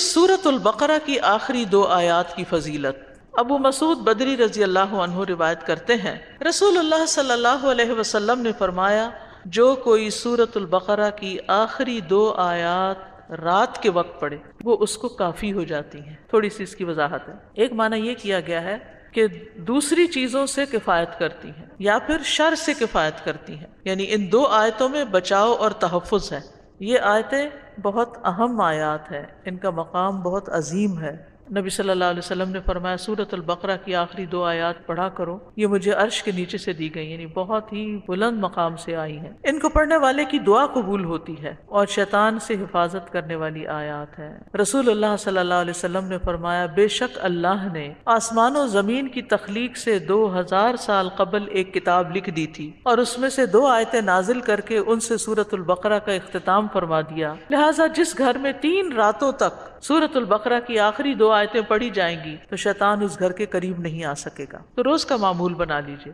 سورۃ البقرہ کی آخری دو آیات کی فضیلت۔ ابو مسعود بدری رضی اللہ عنہ روایت کرتے ہیں، رسول اللہ صلی اللہ علیہ وسلم نے فرمایا، جو کوئی سورۃ البقرہ کی آخری دو آیات رات کے وقت پڑھے وہ اس کو کافی ہو جاتی ہیں۔ تھوڑی سی اس کی وضاحت ہے۔ ایک معنی یہ کیا گیا ہے کہ دوسری چیزوں سے کفایت کرتی ہیں یا پھر شر سے کفایت کرتی ہیں، یعنی ان دو آیتوں میں بچاؤ اور تحفظ ہے۔ یہ آیتیں بہت اہم آیات ہیں، ان کا مقام بہت عظیم ہے۔ نبی صلی اللہ علیہ وسلم نے فرمایا سورۃ البقرہ کی آخری دو آیات پڑھا کرو، یہ مجھے عرش کے نیچے سے دی گئی، یعنی بہت ہی بلند مقام سے آئی ہیں۔ ان کو پڑھنے والے کی دعا قبول ہوتی ہے اور شیطان سے حفاظت کرنے والی آیات ہیں۔ رسول اللہ صلی اللہ علیہ وسلم نے فرمایا، بے شک اللہ نے آسمان و زمین کی تخلیق سے 2000 سال قبل ایک کتاب لکھ دی تھی اور اس میں سے دو آیتیں نازل کر کے ان سے سورۃ البقرہ کا اختتام فرما دیا، لہٰذا جس گھر میں 3 راتوں تک سورۃ البقرہ کی آخری دو آیتیں پڑھی جائیں گی تو شیطان اس گھر کے قریب نہیں آ سکے گا۔ تو روز کا معمول بنا لیجئے۔